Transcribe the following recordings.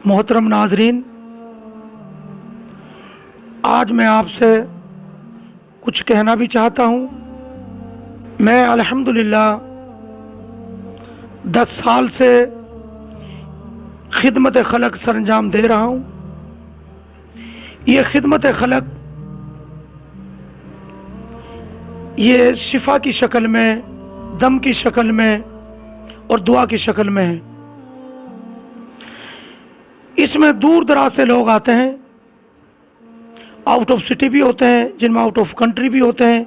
محترم ناظرین، آج میں آپ سے کچھ کہنا بھی چاہتا ہوں۔ میں الحمدللہ 10 سال سے خدمت خلق سر انجام دے رہا ہوں۔ یہ خدمت خلق یہ شفا کی شکل میں، دم کی شکل میں اور دعا کی شکل میں ہے۔ اس میں دور دراز سے لوگ آتے ہیں، آؤٹ آف سٹی بھی ہوتے ہیں، جن میں آؤٹ آف کنٹری بھی ہوتے ہیں،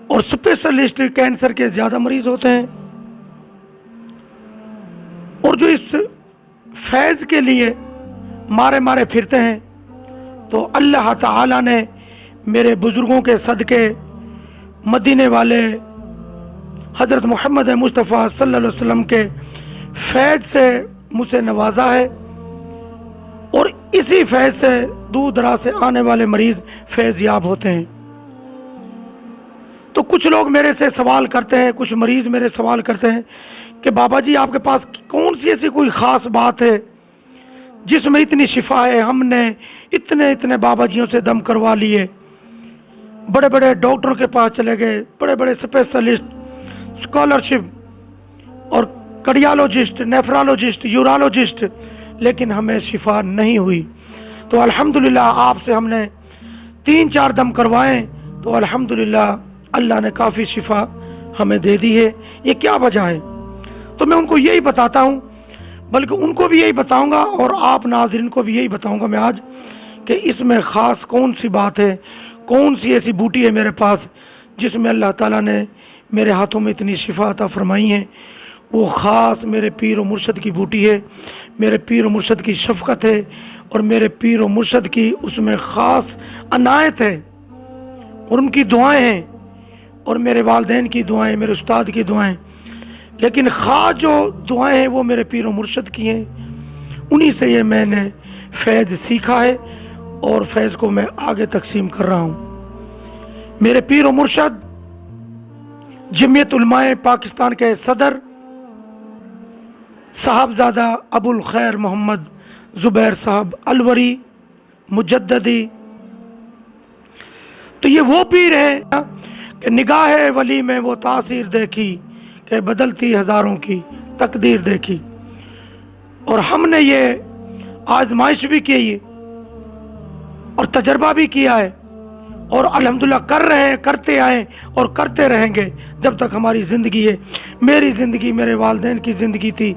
اور اسپیشلسٹ کینسر کے زیادہ مریض ہوتے ہیں، اور جو اس فیض کے لیے مارے پھرتے ہیں۔ تو اللہ تعالیٰ نے میرے بزرگوں کے صدقے، مدینے والے حضرت محمد مصطفیٰ صلی اللہ علیہ وسلم کے فیض سے مجھ سے نوازا ہے، اور اسی فیض سے دور دراز سے آنے والے مریض فیض یاب ہوتے ہیں۔ تو کچھ لوگ میرے سے سوال کرتے ہیں، کچھ مریض میرے سوال کرتے ہیں کہ بابا جی آپ کے پاس کون سی ایسی کوئی خاص بات ہے جس میں اتنی شفا ہے؟ ہم نے اتنے بابا جیوں سے دم کروا لیے، بڑے بڑے ڈاکٹروں کے پاس چلے گئے، بڑے بڑے اسپیشلسٹ، اسکالرشپ اور کارڈیالوجسٹ، نیفرالوجسٹ، یورالوجسٹ، لیکن ہمیں شفا نہیں ہوئی۔ تو الحمدللہ آپ سے ہم نے 3-4 دم کروائے تو الحمدللہ اللہ نے کافی شفا ہمیں دے دی ہے۔ یہ کیا وجہ ہے؟ تو میں ان کو یہی بتاتا ہوں، بلکہ ان کو بھی یہی بتاؤں گا اور آپ ناظرین کو بھی یہی بتاؤں گا میں آج، کہ اس میں خاص کون سی بات ہے، کون سی ایسی بوٹی ہے میرے پاس جس میں اللہ تعالیٰ نے میرے ہاتھوں میں اتنی شفا عطا فرمائی ہے۔ وہ خاص میرے پیر و مرشد کی بوٹی ہے، میرے پیر و مرشد کی شفقت ہے، اور میرے پیر و مرشد کی اس میں خاص عنایت ہے، اور ان کی دعائیں ہیں، اور میرے والدین کی دعائیں، میرے استاد کی دعائیں۔ لیکن خاص جو دعائیں ہیں وہ میرے پیر و مرشد کی ہیں، انہی سے یہ میں نے فیض سیکھا ہے، اور فیض کو میں آگے تقسیم کر رہا ہوں۔ میرے پیر و مرشد جمعیت علماء پاکستان کے صدر صاحبزادہ ابو الخیر محمد زبیر صاحب الوری مجددی، تو یہ وہ پیر ہیں کہ نگاہ ولی میں وہ تاثیر دیکھی کہ بدلتی ہزاروں کی تقدیر دیکھی۔ اور ہم نے یہ آزمائش بھی کی اور تجربہ بھی کیا ہے، اور الحمدللہ کر رہے ہیں، کرتے آئیں اور کرتے رہیں گے جب تک ہماری زندگی ہے۔ میری زندگی میرے والدین کی زندگی تھی،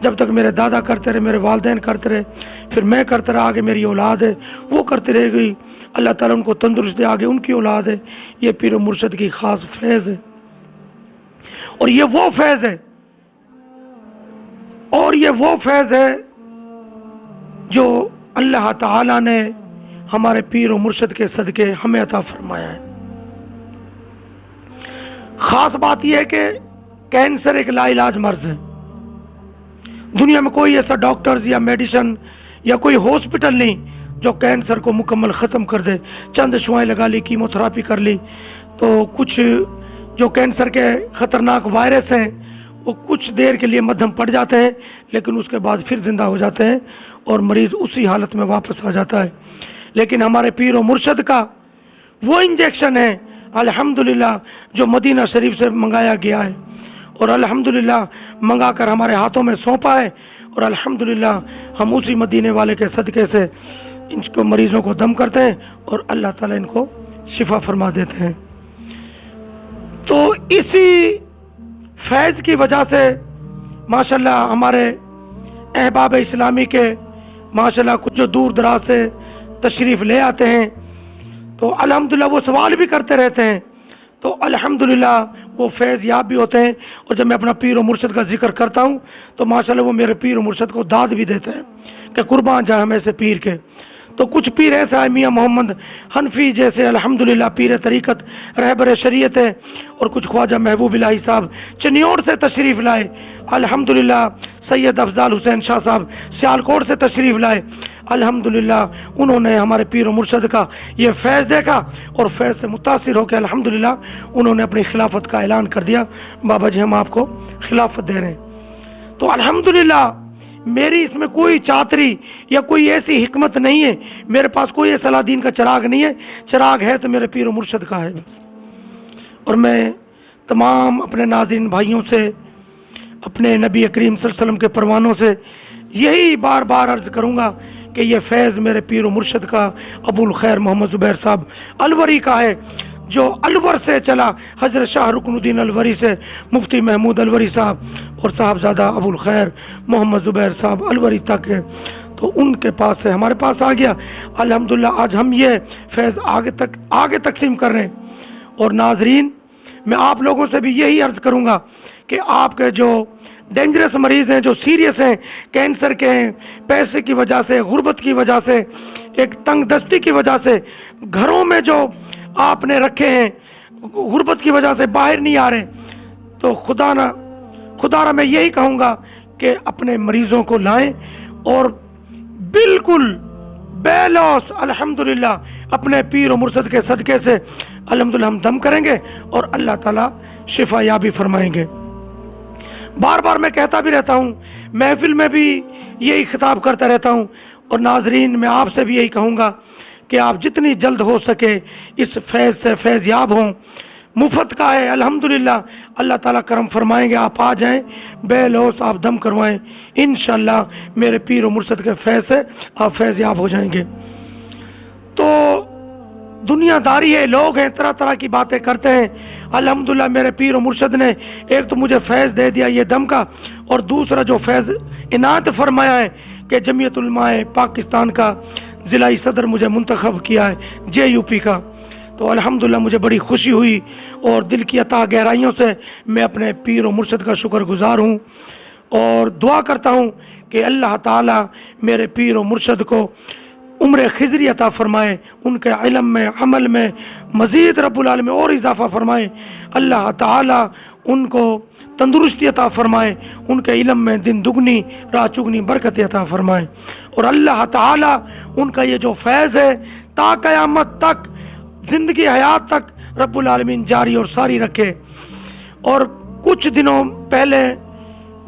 جب تک میرے دادا کرتے رہے، میرے والدین کرتے رہے، پھر میں کرتا رہا، آگے میری اولاد ہے وہ کرتے رہے گئی، اللہ تعالیٰ ان کو تندرست دے، آگے ان کی اولاد ہے۔ یہ پیر و مرشد کی خاص فیض ہے، اور یہ وہ فیض ہے، اور یہ وہ فیض ہے جو اللہ تعالیٰ نے ہمارے پیر و مرشد کے صدقے ہمیں عطا فرمایا ہے۔ خاص بات یہ ہے کہ کینسر ایک لا علاج مرض ہے۔ دنیا میں کوئی ایسا ڈاکٹرز یا میڈیسن یا کوئی ہاسپٹل نہیں جو کینسر کو مکمل ختم کر دے۔ چند شعائیں لگا لی، کیموتھراپی کر لی، تو کچھ جو کینسر کے خطرناک وائرس ہیں وہ کچھ دیر کے لیے مدھم پڑ جاتے ہیں، لیکن اس کے بعد پھر زندہ ہو جاتے ہیں اور مریض اسی حالت میں واپس آ جاتا ہے۔ لیکن ہمارے پیر و مرشد کا وہ انجیکشن ہے الحمدللہ جو مدینہ شریف سے منگایا گیا ہے، اور الحمدللہ منگا کر ہمارے ہاتھوں میں سونپا ہے، اور الحمدللہ ہم اسی مدینے والے کے صدقے سے ان کو مریضوں کو دم کرتے ہیں، اور اللہ تعالیٰ ان کو شفا فرما دیتے ہیں۔ تو اسی فیض کی وجہ سے ماشاءاللہ ہمارے احباب اسلامی کے ماشاءاللہ کچھ جو دور دراز سے تشریف لے آتے ہیں، تو الحمدللہ وہ سوال بھی کرتے رہتے ہیں، تو الحمدللہ وہ فیض یاب بھی ہوتے ہیں۔ اور جب میں اپنا پیر و مرشد کا ذکر کرتا ہوں تو ماشاءاللہ وہ میرے پیر و مرشد کو داد بھی دیتے ہیں کہ قربان جائیں ہم ایسے پیر کے۔ تو کچھ پیر ایسا ہے میاں محمد حنفی جیسے الحمدللہ پیر طریقت رہبر شریعت ہے، اور کچھ خواجہ محبوب الہی صاحب چنیوڑ سے تشریف لائے، الحمدللہ سید افضال حسین شاہ صاحب سیالکوٹ سے تشریف لائے، الحمدللہ انہوں نے ہمارے پیر و مرشد کا یہ فیض دیکھا، اور فیض سے متاثر ہو کے الحمدللہ انہوں نے اپنی خلافت کا اعلان کر دیا، بابا جی ہم آپ کو خلافت دے رہے ہیں۔ تو الحمدللہ میری اس میں کوئی چاتری یا کوئی ایسی حکمت نہیں ہے، میرے پاس کوئی صلاح دین کا چراغ نہیں ہے، چراغ ہے تو میرے پیر و مرشد کا ہے بس۔ اور میں تمام اپنے ناظرین بھائیوں سے، اپنے نبی کریم صلی اللہ علیہ وسلم کے پروانوں سے یہی بار بار عرض کروں گا کہ یہ فیض میرے پیر و مرشد کا، ابو الخیر محمد زبیر صاحب الوری کا ہے، جو الور سے چلا، حضرت شاہ رکن الدین الوری سے مفتی محمود الوری صاحب اور صاحبزادہ ابو الخیر محمد زبیر صاحب الوری تک ہے، تو ان کے پاس سے ہمارے پاس آ گیا الحمدللہ۔ آج ہم یہ فیض آگے تقسیم کر رہے ہیں۔ اور ناظرین، میں آپ لوگوں سے بھی یہی عرض کروں گا کہ آپ کے جو ڈینجرس مریض ہیں، جو سیریس ہیں، کینسر کے ہیں، پیسے کی وجہ سے، غربت کی وجہ سے، ایک تنگ دستی کی وجہ سے گھروں میں جو آپ نے رکھے ہیں، غربت کی وجہ سے باہر نہیں آ رہے، تو خدا نہ میں یہی کہوں گا کہ اپنے مریضوں کو لائیں اور بالکل بے لوس الحمدللہ اپنے پیر و مرشد کے صدقے سے الحمدللہ ہم دم کریں گے اور اللہ تعالیٰ شفا یابی فرمائیں گے۔ بار بار میں کہتا بھی رہتا ہوں، محفل میں بھی یہی خطاب کرتا رہتا ہوں، اور ناظرین میں آپ سے بھی یہی کہوں گا کہ آپ جتنی جلد ہو سکے اس فیض سے فیض یاب ہوں۔ مفت کا ہے الحمدللہ، اللہ تعالیٰ کرم فرمائیں گے، آپ آ جائیں، بے لوس آپ دم کروائیں، انشاءاللہ میرے پیر و مرشد کے فیض سے آپ فیض یاب ہو جائیں گے۔ تو دنیا داری ہے، لوگ ہیں طرح طرح کی باتیں کرتے ہیں، الحمدللہ میرے پیر و مرشد نے ایک تو مجھے فیض دے دیا یہ دم کا، اور دوسرا جو فیض عنایت فرمایا ہے کہ جمعیت علماء پاکستان کا ضلعی صدر مجھے منتخب کیا ہے JUP کا، تو الحمدللہ مجھے بڑی خوشی ہوئی، اور دل کی عطا گہرائیوں سے میں اپنے پیر و مرشد کا شکر گزار ہوں، اور دعا کرتا ہوں کہ اللہ تعالیٰ میرے پیر و مرشد کو عمر خضری عطا فرمائے، ان کے علم میں، عمل میں مزید رب العالمین اور اضافہ فرمائے، اللہ تعالیٰ ان کو تندرستی عطا فرمائے، ان کے علم میں دن دگنی رات چگنی برکت عطا فرمائے، اور اللہ تعالیٰ ان کا یہ جو فیض ہے تا قیامت تک، زندگی حیات تک رب العالمین جاری اور ساری رکھے۔ اور کچھ دنوں پہلے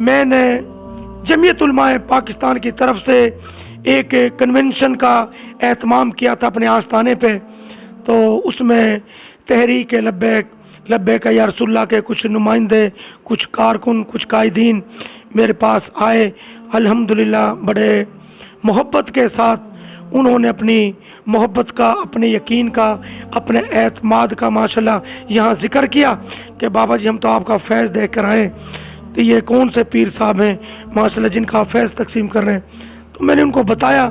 میں نے جمعیت علماء پاکستان کی طرف سے ایک کنونشن کا اہتمام کیا تھا اپنے آستانے پہ، تو اس میں تحریک لبیک یا رسول اللہ کے کچھ نمائندے، کچھ کارکن، کچھ قائدین میرے پاس آئے، الحمدللہ بڑے محبت کے ساتھ انہوں نے اپنی محبت کا، اپنے یقین کا، اپنے اعتماد کا ماشاءاللہ یہاں ذکر کیا کہ بابا جی ہم تو آپ کا فیض دیکھ کر آئے، تو یہ کون سے پیر صاحب ہیں ماشاءاللہ جن کا فیض تقسیم کر رہے ہیں؟ تو میں نے ان کو بتایا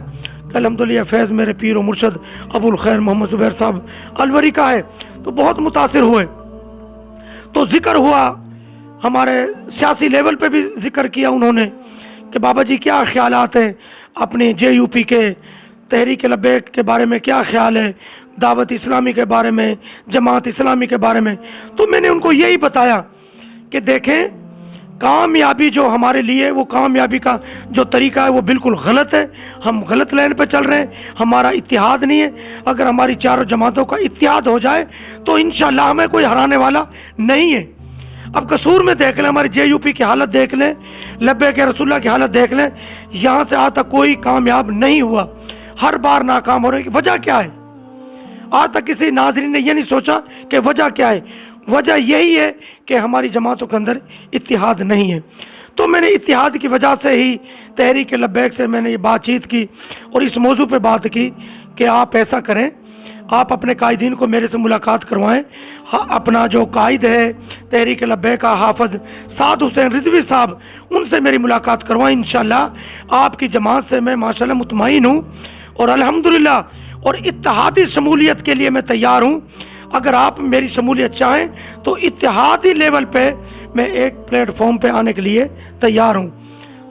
کہ الحمدللہ یہ فیض میرے پیر و مرشد ابو الخیر محمد زبیر صاحب الوری کا ہے، تو بہت متاثر ہوئے۔ تو ذکر ہوا، ہمارے سیاسی لیول پہ بھی ذکر کیا انہوں نے کہ بابا جی کیا خیالات ہیں اپنی JUP کے تحریک لبیک کے بارے میں، کیا خیال ہے دعوت اسلامی کے بارے میں، جماعت اسلامی کے بارے میں؟ تو میں نے ان کو یہی بتایا کہ دیکھیں، کامیابی جو ہمارے لیے، وہ کامیابی کا جو طریقہ ہے وہ بالکل غلط ہے، ہم غلط لائن پہ چل رہے ہیں، ہمارا اتحاد نہیں ہے۔ اگر ہماری چاروں جماعتوں کا اتحاد ہو جائے تو انشاءاللہ ہمیں کوئی ہرانے والا نہیں ہے۔ اب قصور میں دیکھ لیں، ہماری JUP کی حالت دیکھ لیں، لبیک رسول اللہ کی حالت دیکھ لیں، یہاں سے آج تک کوئی کامیاب نہیں ہوا، ہر بار ناکام ہو رہے ہیں۔ وجہ کیا ہے؟ آج تک کسی ناظرین نے یہ نہیں سوچا کہ وجہ کیا ہے؟ وجہ یہی ہے کہ ہماری جماعتوں کے اندر اتحاد نہیں ہے۔ تو میں نے اتحاد کی وجہ سے ہی تحریک لبیک سے میں نے یہ بات چیت کی اور اس موضوع پہ بات کی کہ آپ ایسا کریں، آپ اپنے قائدین کو میرے سے ملاقات کروائیں۔ اپنا جو قائد ہے تحریک لبیک کا حافظ سعد حسین رضوی صاحب، ان سے میری ملاقات کروائیں، انشاءاللہ آپ کی جماعت سے میں ماشاءاللہ مطمئن ہوں، اور الحمدللہ اور اتحادی شمولیت کے لیے میں تیار ہوں۔ اگر آپ میری شمولیت چاہیں تو اتحادی لیول پہ میں ایک پلیٹ فارم پہ آنے کے لیے تیار ہوں۔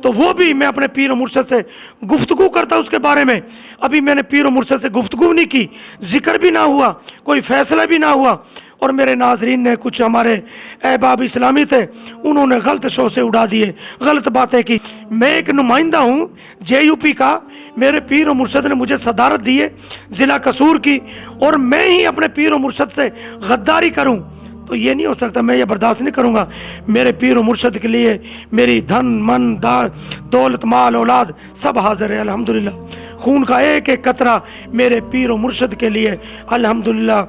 تو وہ بھی میں اپنے پیر و مرشد سے گفتگو کرتا اس کے بارے میں۔ ابھی میں نے پیر و مرشد سے گفتگو نہیں کی، ذکر بھی نہ ہوا، کوئی فیصلہ بھی نہ ہوا، اور میرے ناظرین نے، کچھ ہمارے احباب اسلامی تھے، انہوں نے غلط شو سے اڑا دیے، غلط باتیں کی۔ میں ایک نمائندہ ہوں JUP کا، میرے پیر و مرشد نے مجھے صدارت دی ہے ضلع قصور کی، اور میں ہی اپنے پیر و مرشد سے غداری کروں تو یہ نہیں ہو سکتا، میں یہ برداشت نہیں کروں گا میرے پیر و مرشد کے لیے میری دھن من دولت مال اولاد سب حاضر ہے الحمدللہ، خون کا ایک ایک قطرہ میرے پیر و مرشد کے لیے الحمدللہ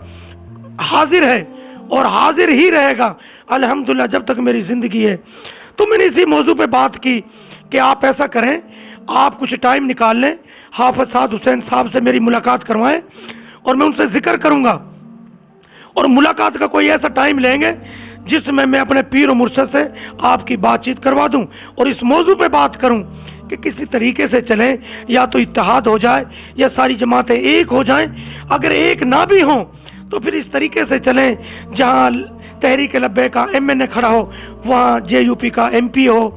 حاضر ہے اور حاضر ہی رہے گا الحمدللہ جب تک میری زندگی ہے۔ تو میں نے اسی موضوع پہ بات کی کہ آپ ایسا کریں، آپ کچھ ٹائم نکال لیں، حافظ سعد حسین صاحب سے میری ملاقات کروائیں اور میں ان سے ذکر کروں گا، اور ملاقات کا کوئی ایسا ٹائم لیں گے جس میں اپنے پیر و مرشد سے آپ کی بات چیت کروا دوں اور اس موضوع پہ بات کروں کہ کسی طریقے سے چلیں، یا تو اتحاد ہو جائے یا ساری جماعتیں ایک ہو جائیں، اگر ایک نہ بھی ہوں تو پھر اس طریقے سے چلیں جہاں تحریک لبیک کا MNA کھڑا ہو وہاں JUP کا MP ہو،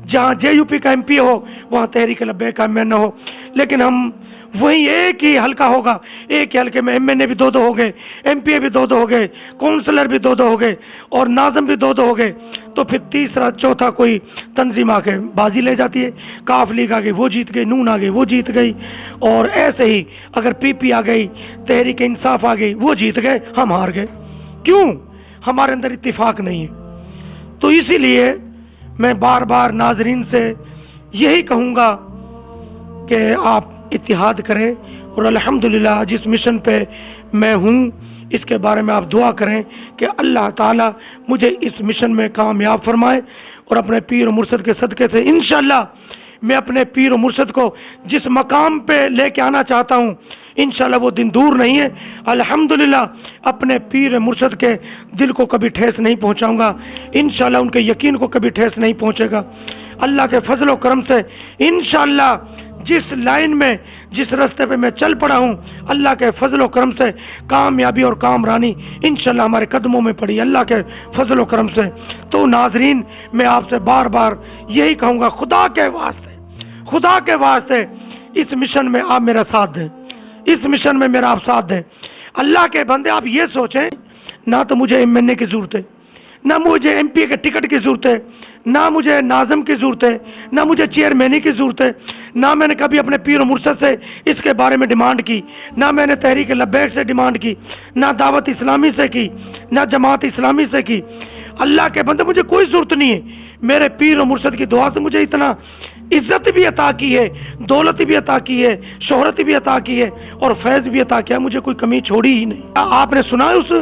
جہاں JUP کا MP ہو وہاں تحریک لبیک کا MNA ہو، لیکن ہم وہیں ایک ہی حلقہ ہوگا، ایک ہی حلقے میں MNA بھی 2 ہو گئے، MPA بھی 2 ہو گئے، کونسلر بھی 2 ہو گئے اور ناظم بھی 2 ہو گئے، تو پھر تیسرا چوتھا کوئی تنظیم آ کے بازی لے جاتی ہے، کاف لیگ آ گئی وہ جیت گئی، نون آ گئی وہ جیت گئی، اور ایسے ہی اگر PP آ گئی، تحریک انصاف آ گئی وہ جیت گئے، ہم ہار گئے۔ کیوں؟ ہمارے اندر اتفاق نہیں ہے۔ تو اسی لیے میں بار بار ناظرین سے یہی کہوں گا کہ آپ اتحاد کریں، اور الحمدللہ جس مشن پہ میں ہوں اس کے بارے میں آپ دعا کریں کہ اللہ تعالیٰ مجھے اس مشن میں کامیاب فرمائے، اور اپنے پیر و مرشد کے صدقے سے انشاءاللہ میں اپنے پیر و مرشد کو جس مقام پہ لے کے آنا چاہتا ہوں انشاءاللہ وہ دن دور نہیں ہے۔ الحمدللہ اپنے پیر مرشد کے دل کو کبھی ٹھیس نہیں پہنچاؤں گا، انشاءاللہ ان کے یقین کو کبھی ٹھیس نہیں پہنچے گا۔ اللہ کے فضل و کرم سے انشاءاللہ جس لائن میں جس راستے پہ میں چل پڑا ہوں، اللہ کے فضل و کرم سے کامیابی اور کامرانی انشاءاللہ ہمارے قدموں میں پڑی اللہ کے فضل و کرم سے۔ تو ناظرین میں آپ سے بار بار یہی کہوں گا، خدا کے واسطے اس مشن میں آپ میرا ساتھ دیں، اس مشن میں میرا آپ ساتھ دیں۔ اللہ کے بندے آپ یہ سوچیں، نہ تو مجھے MNA کی ضرورت ہے، نہ مجھے MP کے ٹکٹ کی ضرورت ہے، نہ مجھے ناظم کی ضرورت ہے، نہ مجھے چیئرمینی کی ضرورت ہے، نہ میں نے کبھی اپنے پیر و مرشد سے اس کے بارے میں ڈیمانڈ کی، نہ میں نے تحریک لبیک سے ڈیمانڈ کی، نہ دعوت اسلامی سے کی، نہ جماعت اسلامی سے کی۔ اللہ کے بندے مجھے کوئی ضرورت نہیں ہے، میرے پیر و مرشد کی دعا سے مجھے اتنا عزت بھی عطا کی ہے، دولت بھی عطا کی ہے، شہرت بھی عطا کی ہے اور فیض بھی عطا کیا، مجھے کوئی کمی چھوڑی ہی نہیں۔ آپ نے سنا اس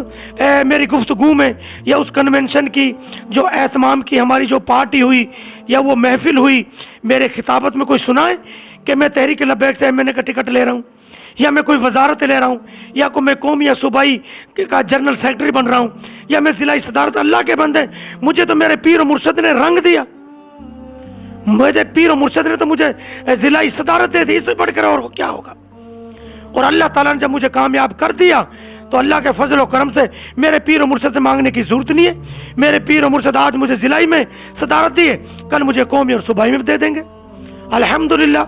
میری گفتگو میں یا اس کنونشن کی جو اہتمام کی ہماری جو پارٹی ہوئی یا وہ محفل ہوئی، میرے خطابت میں کوئی سنا ہے کہ میں تحریک لبیک سے MNA کا ٹکٹ لے رہا ہوں، یا میں کوئی وزارت لے رہا ہوں، یا میں قومی یا صوبائی کا جنرل سیکرٹری بن رہا ہوں، یا میں ضلعی صدارت؟ اللہ کے بندے مجھے تو میرے پیر و مرشد نے رنگ دیا، مجھے پیر و مرشد نے تو مجھے ضلعی صدارت دے دی، اس سے بڑھ کر اور کیا ہوگا؟ اور اللہ تعالیٰ نے جب مجھے کامیاب کر دیا تو اللہ کے فضل و کرم سے میرے پیر و مرشد سے مانگنے کی ضرورت نہیں ہے۔ میرے پیر و مرشد آج مجھے ضلعی میں صدارت دیے، کل مجھے قومی اور صوبائی میں بھی دے دیں گے الحمدللہ۔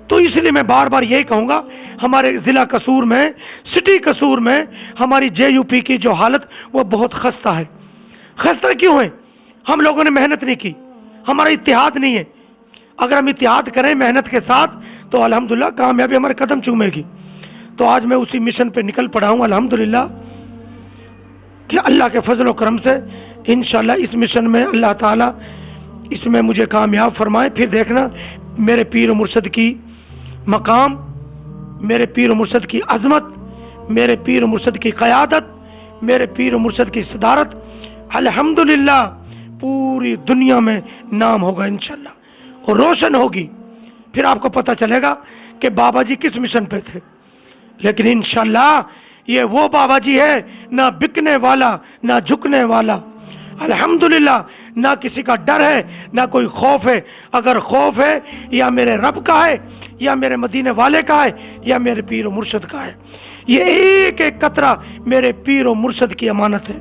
تو اس لیے میں بار بار یہی کہوں گا، ہمارے ضلع قصور میں، سٹی قصور میں ہماری JUP کی جو حالت وہ بہت خستہ ہے۔ خستہ کیوں ہے؟ ہم لوگوں نے محنت نہیں کی، ہمارا اتحاد نہیں ہے۔ اگر ہم اتحاد کریں محنت کے ساتھ تو الحمدللہ کامیابی ہمارے قدم چومے گی۔ تو آج میں اسی مشن پہ نکل پڑا ہوں الحمدللہ کہ اللہ کے فضل و کرم سے انشاءاللہ اس مشن میں اللہ تعالیٰ اس میں مجھے کامیاب فرمائے۔ پھر دیکھنا میرے پیر و مرشد کی مقام، میرے پیر و مرشد کی عظمت، میرے پیر و مرشد کی قیادت، میرے پیر و مرشد کی صدارت الحمدللہ پوری دنیا میں نام ہوگا انشاءاللہ اور روشن ہوگی۔ پھر آپ کو پتہ چلے گا کہ بابا جی کس مشن پہ تھے، لیکن انشاءاللہ یہ وہ بابا جی ہے نہ بکنے والا نہ جھکنے والا الحمدللہ، نہ کسی کا ڈر ہے نہ کوئی خوف ہے۔ اگر خوف ہے یا میرے رب کا ہے یا میرے مدینے والے کا ہے یا میرے پیر و مرشد کا ہے۔ یہ ایک ایک قطرہ میرے پیر و مرشد کی امانت ہے،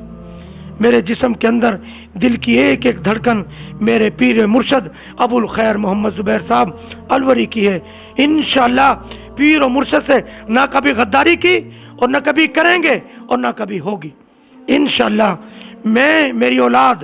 میرے جسم کے اندر دل کی ایک ایک دھڑکن میرے پیر مرشد ابو الخیر محمد زبیر صاحب الوری کی ہے۔ انشاءاللہ پیر و مرشد سے نہ کبھی غداری کی اور نہ کبھی کریں گے اور نہ کبھی ہوگی۔ انشاءاللہ میں، میری اولاد